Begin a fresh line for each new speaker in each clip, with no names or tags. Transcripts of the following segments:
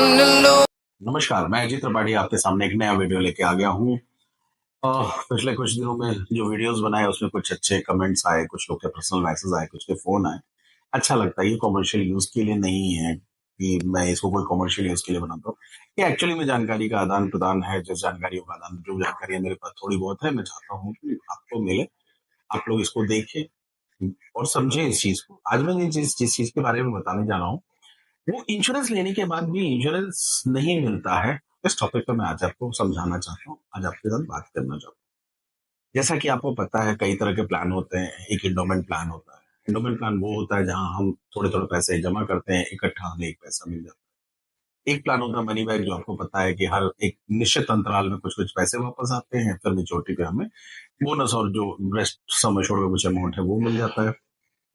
नमस्कार, मैं अजीत त्रिपाठी आपके सामने एक नया वीडियो लेके आ गया हूँ। पिछले कुछ दिनों में जो वीडियोस बनाए उसमें कुछ अच्छे कमेंट्स आए, कुछ लोग के पर्सनल मैसेज आए, कुछ के फोन आए। अच्छा लगता है, ये कॉमर्शियल यूज के लिए नहीं है कि मैं इसको कोई कॉमर्शियल यूज के लिए बनाता हूँ। ये एक्चुअली में जानकारी का आदान प्रदान है, जिस जानकारियों का आदान जो जानकारी मेरे पास थोड़ी बहुत है, मैं चाहता हूँ कि आपको मिले, आप लोग इसको देखें और समझें इस चीज को। आज मैं जिस जिस चीज के बारे में बताने जा रहा हूँ, वो इंश्योरेंस लेने के बाद भी इंश्योरेंस नहीं मिलता है। इस टॉपिक पे मैं आज आपको समझाना चाहता हूँ, आज आपके साथ बात करना चाहता हूँ। जैसा कि आपको पता है, कई तरह के प्लान होते हैं। एक इंडोमेंट प्लान होता है। इंडोमेंट प्लान वो होता है जहां हम थोड़े थोड़े पैसे जमा करते हैं, इकट्ठा हमें एक पैसा मिल जाता है। एक प्लान होता है मनी बैग, जो आपको पता है कि हर एक निश्चित अंतराल में कुछ कुछ पैसे वापस आते हैं, फिर मेच्योरिटी पे हमें बोनस और जो रेस्ट समय छोड़ के कुछ अमाउंट है वो मिल जाता है।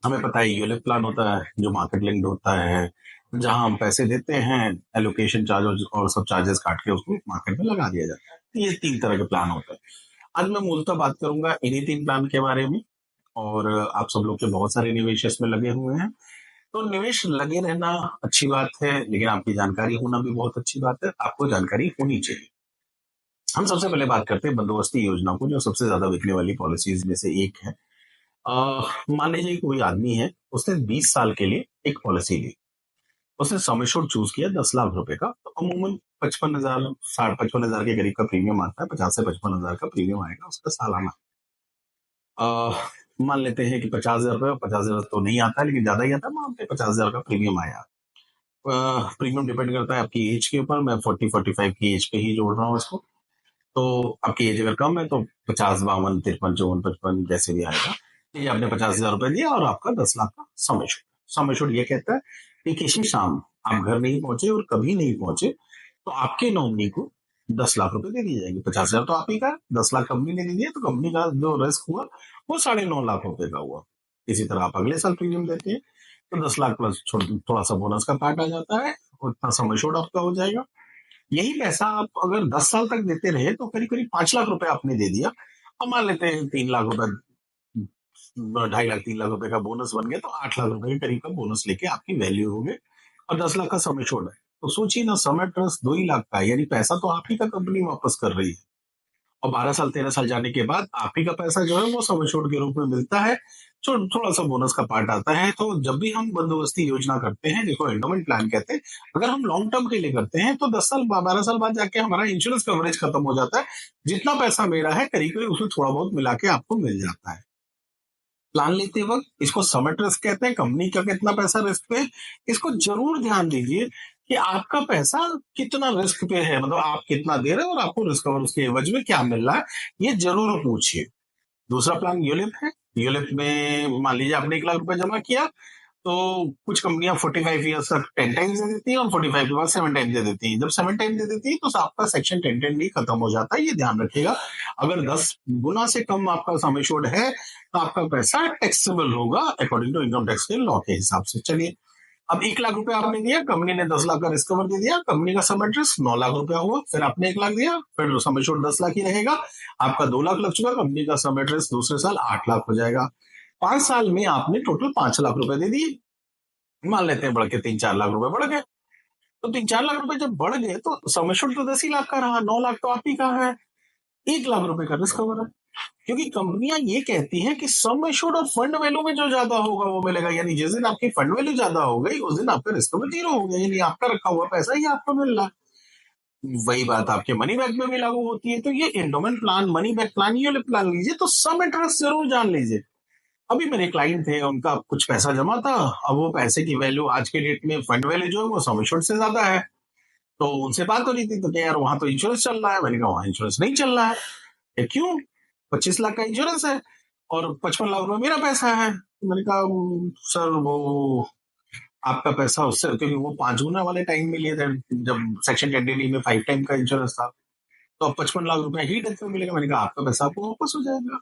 हमें पता है यूलिप प्लान होता है जो मार्केट लिंक्ड होता है, जहां हम पैसे देते हैं, एलोकेशन चार्ज और सब चार्जेस काट के उसको मार्केट में लगा दिया जाता है। तो ये तीन तरह के प्लान होते हैं। आज मैं मूलतः बात करूंगा इन्हीं तीन प्लान के बारे में। और आप सब लोग के बहुत सारे निवेश इसमें लगे हुए हैं, तो निवेश लगे रहना अच्छी बात है, लेकिन आपकी जानकारी होना भी बहुत अच्छी बात है। आपको जानकारी होनी चाहिए। हम सबसे पहले बात करते हैं बंदोबस्ती योजना को, जो सबसे ज्यादा बिकने वाली पॉलिसीज में से एक है। मान लीजिए कोई आदमी है, उसने 20 साल के लिए एक पॉलिसी ली। उसने सम एश्योर्ड चूज किया 10 लाख रुपए का, तो अमूमन 55,000 55,000 के करीब का प्रीमियम आता है। 50 से 55,000 का प्रीमियम आएगा उसका सालाना। मान लेते हैं कि 50,000 रुपये, 50,000 तो नहीं आता है लेकिन ज्यादा ही आता है, मान लेते 50,000 का प्रीमियम आया। प्रीमियम डिपेंड करता है आपकी एज के ऊपर। मैं 40-45 की एज पे ही जोड़ रहा हूँ इसको। तो आपकी एज अगर कम है तो 50, 52, 53, 54, 55 जैसे भी आएगा। ये आपने 50,000 रुपए दिया और आपका 10 लाख का सम एश्योर्ड। सम एश्योर्ड ये कहता है कि किसी शाम आप घर नहीं पहुंचे और कभी नहीं पहुंचे, तो आपके नॉमिनी को 10 लाख रुपए दे दिए जाएंगे। 50,000 तो आप ही का है, 10 लाख कंपनी ने दे दिया, तो कंपनी का जो रिस्क हुआ वो 9.5 लाख रुपए का हुआ। इसी तरह आप अगले साल प्रीमियम देते हैं, तो 10 लाख प्लस थोड़ा सा बोनस का पार्ट आ जाता है, उतना सम एश्योर्ड आपका हो जाएगा। यही पैसा आप अगर 10 साल तक देते रहे तो करीब करीब 5 लाख रुपए आपने दे दिया। अब मान लेते हैं 3 लाख रुपए, 2.5 लाख 3 लाख रुपए का बोनस बन गया, तो 8 लाख रुपए के करीब का बोनस लेके आपकी वैल्यू हो गई और 10 लाख का समय छोड़ है। तो सोचिए ना, समय ट्रस्ट 2 ही लाख का है, यानी पैसा तो आप ही का कंपनी वापस कर रही है। और 12 साल 13 साल जाने के बाद आप ही का पैसा जो है वो समय छोड़ के रूप में मिलता है, जो थोड़ा सा बोनस का पार्ट आता है। तो जब भी हम बंदोबस्ती योजना करते हैं, देखो एंडोमेंट प्लान कहते हैं, अगर हम लॉन्ग टर्म के लिए करते हैं तो 10 साल 12 साल बाद जाके हमारा इंश्योरेंस कवरेज खत्म हो जाता है। जितना पैसा मेरा है करीब करीब उसमें थोड़ा बहुत मिला के आपको मिल जाता है। प्लान लेते वक्त इसको समिट रिस्क कहते हैं। कंपनी का कितना पैसा रिस्क पे है, इसको जरूर ध्यान दीजिए कि आपका पैसा कितना रिस्क पे है, मतलब आप कितना दे रहे हो और आपको रिस्क कवर उसके एवज में क्या मिल रहा है, ये जरूर पूछिए। दूसरा प्लान यूलिप है। यूलिप में मान लीजिए आपने 1 लाख रुपए जमा किया, तो कुछ कंपनियां 45 ईयर्स तक 10 टाइम्स दे देती हैं और 45 के बाद 7 टाइम्स दे देती हैं। जब 7 टाइम्स दे देती है तो आपका सेक्शन 10 भी खत्म हो जाता है, ये ध्यान रखिएगा। अगर 10 गुना से कम आपका सम एश्योर्ड है तो आपका पैसा टैक्सेबल होगा अकॉर्डिंग टू इनकम टैक्स के लॉ के हिसाब से। चलिए, अब 1 लाख रुपए आपने दिया, कंपनी ने 10 लाख का रिस्क कवर दे दिया, कंपनी का सम इंटरेस्ट 9 लाख रुपया हुआ, फिर आपने 1 लाख दिया, फिर सम एश्योर्ड 10 लाख ही रहेगा। आपका 2 लाख लग चुका, कंपनी का सम इंटरेस्ट दूसरे साल 8 लाख हो जाएगा। 5 साल में आपने टोटल 5 लाख रुपए दे दिए। मान लेते हैं बढ़ के 3-4 लाख रुपए बढ़ गए, तो 3-4 लाख रुपए जब बढ़ गए तो सम एश्योर्ड तो 10 ही लाख का रहा, 9 लाख तो आप ही का है। 1 लाख रुपए का रिस्क कवर है, क्योंकि कंपनियां ये कहती हैं कि सम एश्योर्ड और फंड वैल्यू में जो ज्यादा होगा वो मिलेगा। यानी जिस दिन आपकी फंड वैल्यू ज्यादा हो गई उस दिन आपका रिस्क में जीरो हो गया, यानी आपका रखा हुआ पैसा ही आपको मिल रहा है। वही बात आपके मनी बैक में भी लागू होती है। तो ये endowment plan, money back plan, ये वाले प्लान लीजिए तो सम इंटरेस्ट जरूर जान लीजिए। अभी मेरे क्लाइंट थे, उनका कुछ पैसा जमा था, अब वो पैसे की वैल्यू आज के डेट में फंड वैल्यू जो है वो सम एश्योर्ड से ज्यादा है। तो उनसे बात हो रही थी, तो क्या यार वहां तो इंश्योरेंस चल रहा है। मैंने कहा वहां इंश्योरेंस नहीं चल रहा है। क्यों? 25 लाख का इंश्योरेंस है और 55 लाख रुपए मेरा पैसा है। तो मैंने कहा सर वो आपका पैसा उससे, क्योंकि वो 5 गुना वाले टाइम में लिए थे जब सेक्शन 10 में 5 टाइम का इंश्योरेंस था, तो अब 55 लाख रुपए ही डेथ में मिलेगा। मैंने कहा आपका पैसा आपको वापस हो जाएगा।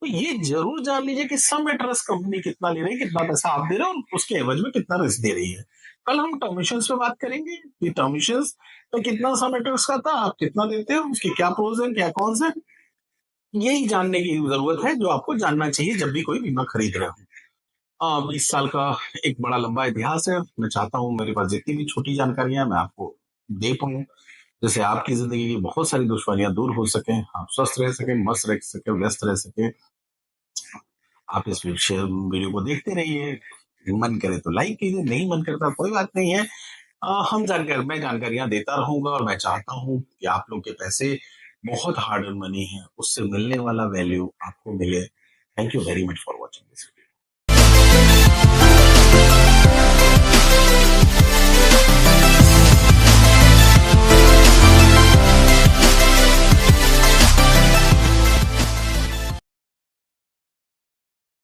तो ये जरूर जान लीजिए कि सम इंटरेस्ट कंपनी कितना ले रही है, कितना पैसा आप दे रहे हो और उसके एवज में कितना रिस्क दे रही है। कल हम टर्मिशंस पे बात करेंगे कि टर्मिशंस पे कितना सम इंटरेस्ट का था, आप कितना देते हो, उसके क्या प्रोज हैं क्या कॉन्स हैं। यही जानने की जरूरत है जो आपको जानना चाहिए जब भी कोई बीमा खरीद रहे हो। 20 साल का एक बड़ा लंबा इतिहास है। मैं चाहता हूँ मेरे पास जितनी भी छोटी जानकारियां हैं मैं आपको दे पाऊं, जैसे आपकी जिंदगी की बहुत सारी दुश्वारियां दूर हो सके, आप स्वस्थ रह सके, मस्त रह सके, व्यस्त रह सके। आप इस वीडियो को देखते रहिए, मन करे तो लाइक कीजिए, नहीं मन करता कोई बात नहीं है। मैं जानकारियां देता रहूंगा, और मैं चाहता हूं कि आप लोग के पैसे बहुत हार्ड अर्न मनी है, उससे मिलने वाला वैल्यू आपको मिले। Thank you very much for watching this.